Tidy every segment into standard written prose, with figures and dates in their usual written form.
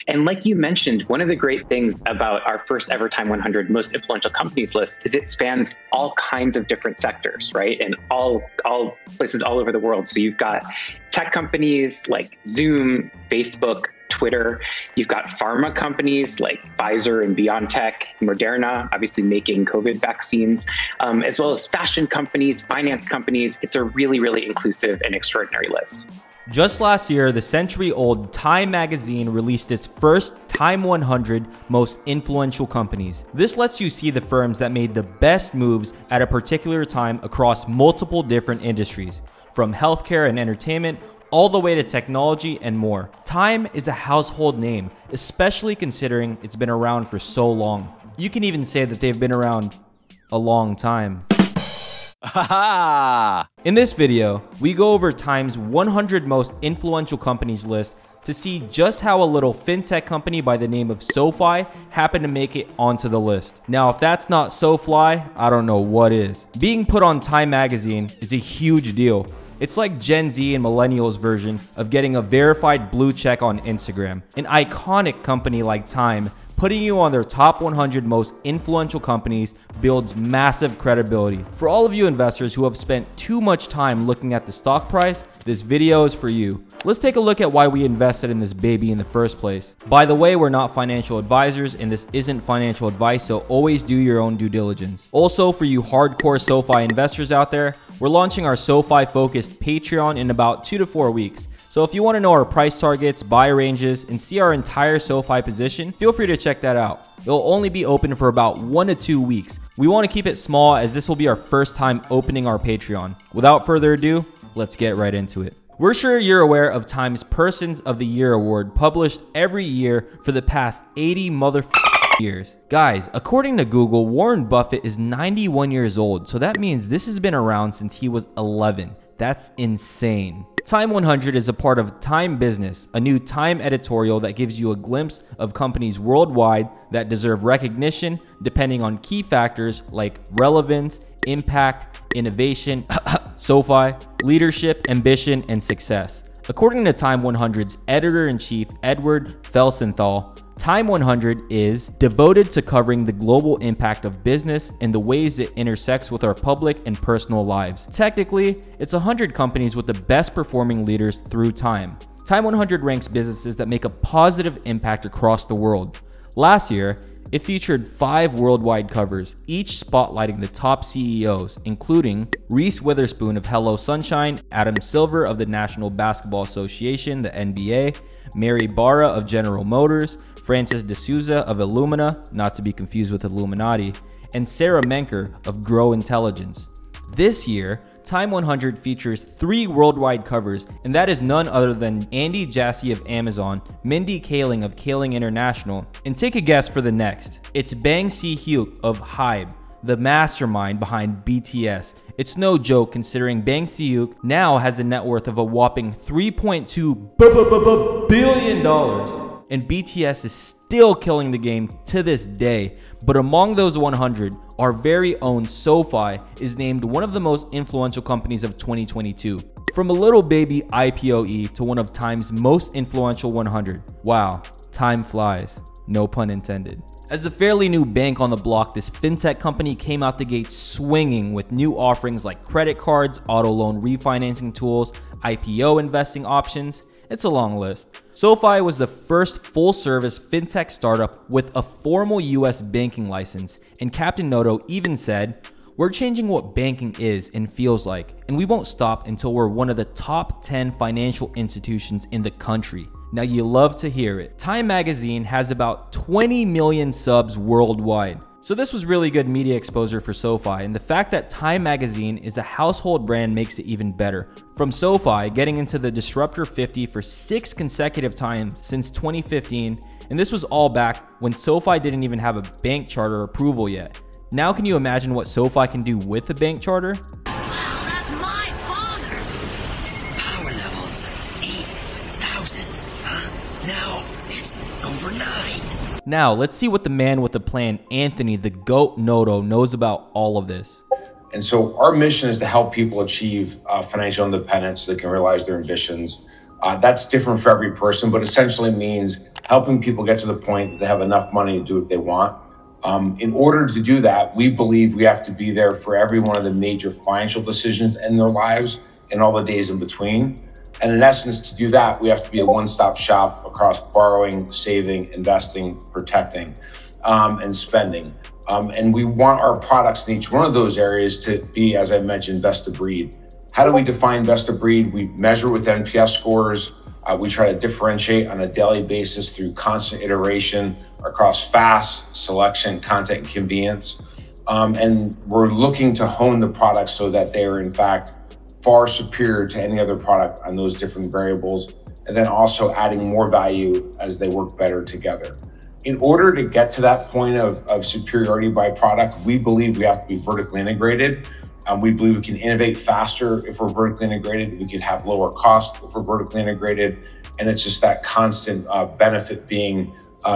And like you mentioned, one of the great things about our first ever Time 100 most influential companies list is it spans all kinds of different sectors, right? And all places all over the world. So you've got tech companies like Zoom, Facebook, Twitter. You've got pharma companies like Pfizer and BioNTech, Moderna, obviously making COVID vaccines, as well as fashion companies, finance companies. It's a really, really inclusive and extraordinary list. Just last year, the century-old Time magazine released its first Time 100 most influential companies. This lets you see the firms that made the best moves at a particular time across multiple different industries, from healthcare and entertainment all the way to technology and more. Time is a household name, especially considering it's been around for so long. You can even say that they've been around a long time. In this video, we go over Time's 100 most influential companies list to see just how a little fintech company by the name of SoFi happened to make it onto the list. Now, if that's not so fly, I don't know what is. Being put on Time magazine is a huge deal. It's like Gen Z and millennials version of getting a verified blue check on Instagram. An iconic company like Time putting you on their top 100 most influential companies builds massive credibility. For all of you investors who have spent too much time looking at the stock price, this video is for you. Let's take a look at why we invested in this baby in the first place. By the way, we're not financial advisors and this isn't financial advice, so always do your own due diligence. Also, for you hardcore SoFi investors out there, we're launching our SoFi focused Patreon in about 2 to 4 weeks. So if you want to know our price targets, buy ranges, and see our entire SoFi position, feel free to check that out. It'll only be open for about 1 to 2 weeks. We want to keep it small as this will be our first time opening our Patreon. Without further ado, let's get right into it. We're sure you're aware of Time's Persons of the Year award published every year for the past 80 years. Guys, according to Google, Warren Buffett is 91 years old, so that means this has been around since he was 11. That's insane. Time 100 is a part of Time Business, a new Time editorial that gives you a glimpse of companies worldwide that deserve recognition depending on key factors like relevance, impact, innovation, SoFi, leadership, ambition, and success. According to Time 100's editor-in-chief Edward Felsenthal, Time 100 is devoted to covering the global impact of business and the ways it intersects with our public and personal lives. Technically, it's 100 companies with the best performing leaders through time. Time 100 ranks businesses that make a positive impact across the world. Last year, it featured 5 worldwide covers, each spotlighting the top CEOs, including Reese Witherspoon of Hello Sunshine, Adam Silver of the National Basketball Association, the NBA, Mary Barra of General Motors, Francis D'Souza of Illumina, not to be confused with Illuminati, and Sarah Menker of Grow Intelligence. This year, Time 100 features 3 worldwide covers, and that is none other than Andy Jassy of Amazon, Mindy Kaling of Kaling International, and take a guess for the next. It's Bang Si-hyuk of Hybe, the mastermind behind BTS. It's no joke considering Bang Si-hyuk now has a net worth of a whopping $3.2 billion. And BTS is still killing the game to this day. But among those 100, our very own SoFi is named one of the most influential companies of 2022. From a little baby IPOE to one of Time's most influential 100. Wow, time flies. No pun intended. As a fairly new bank on the block, this fintech company came out the gate swinging with new offerings like credit cards, auto loan refinancing tools, IPO investing options. It's a long list. SoFi was the first full-service fintech startup with a formal US banking license, and Captain Noto even said, "We're changing what banking is and feels like, and we won't stop until we're one of the top 10 financial institutions in the country." Now you love to hear it. Time magazine has about 20 million subs worldwide. So this was really good media exposure for SoFi, and the fact that Time magazine is a household brand makes it even better. From SoFi getting into the Disruptor 50 for 6 consecutive times since 2015, and this was all back when SoFi didn't even have a bank charter approval yet. Now can you imagine what SoFi can do with a bank charter? Wow, that's my father! Power levels 8,000, huh? Now it's over 9. Now, let's see what the man with the plan, Anthony the GOAT Noto, knows about all of this. And so our mission is to help people achieve financial independence so they can realize their ambitions That's different for every person, but essentially means helping people get to the point that they have enough money to do what they want. In order to do that, we believe we have to be there for every one of the major financial decisions in their lives and all the days in between. And in essence, to do that, we have to be a one-stop shop across borrowing, saving, investing, protecting, and spending. And we want our products in each one of those areas to be, as I mentioned, best of breed. How do we define best of breed? We measure with NPS scores. We try to differentiate on a daily basis through constant iteration across fast selection, content, and convenience. And we're looking to hone the products so that they are in fact far superior to any other product on those different variables, and then also adding more value as they work better together. In order to get to that point of superiority by product, we believe we have to be vertically integrated. We believe we can innovate faster if we're vertically integrated. We can have lower cost if we're vertically integrated. And it's just that constant benefit being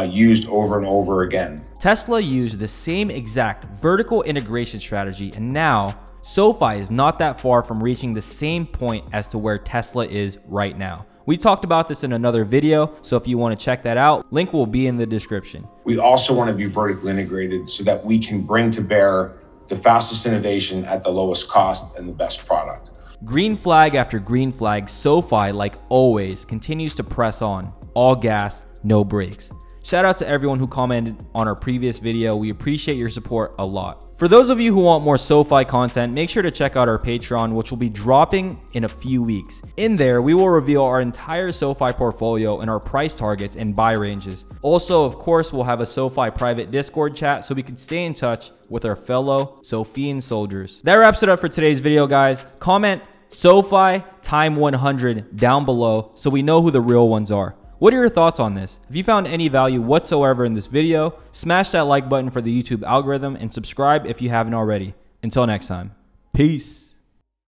used over and over again. Tesla used the same exact vertical integration strategy, and now SoFi is not that far from reaching the same point as to where Tesla is right now. We talked about this in another video, so if you want to check that out, link will be in the description. We also want to be vertically integrated so that we can bring to bear the fastest innovation at the lowest cost and the best product. Green flag after green flag, SoFi, like always, continues to press on. All gas, no brakes. Shout out to everyone who commented on our previous video. We appreciate your support a lot. For those of you who want more SoFi content, make sure to check out our Patreon, which will be dropping in a few weeks. In there, we will reveal our entire SoFi portfolio and our price targets and buy ranges. Also, of course, we'll have a SoFi private Discord chat so we can stay in touch with our fellow SoFian soldiers. That wraps it up for today's video, guys. Comment SoFi time 100 down below so we know who the real ones are. What are your thoughts on this? If you found any value whatsoever in this video, smash that like button for the YouTube algorithm and subscribe if you haven't already. Until next time, peace.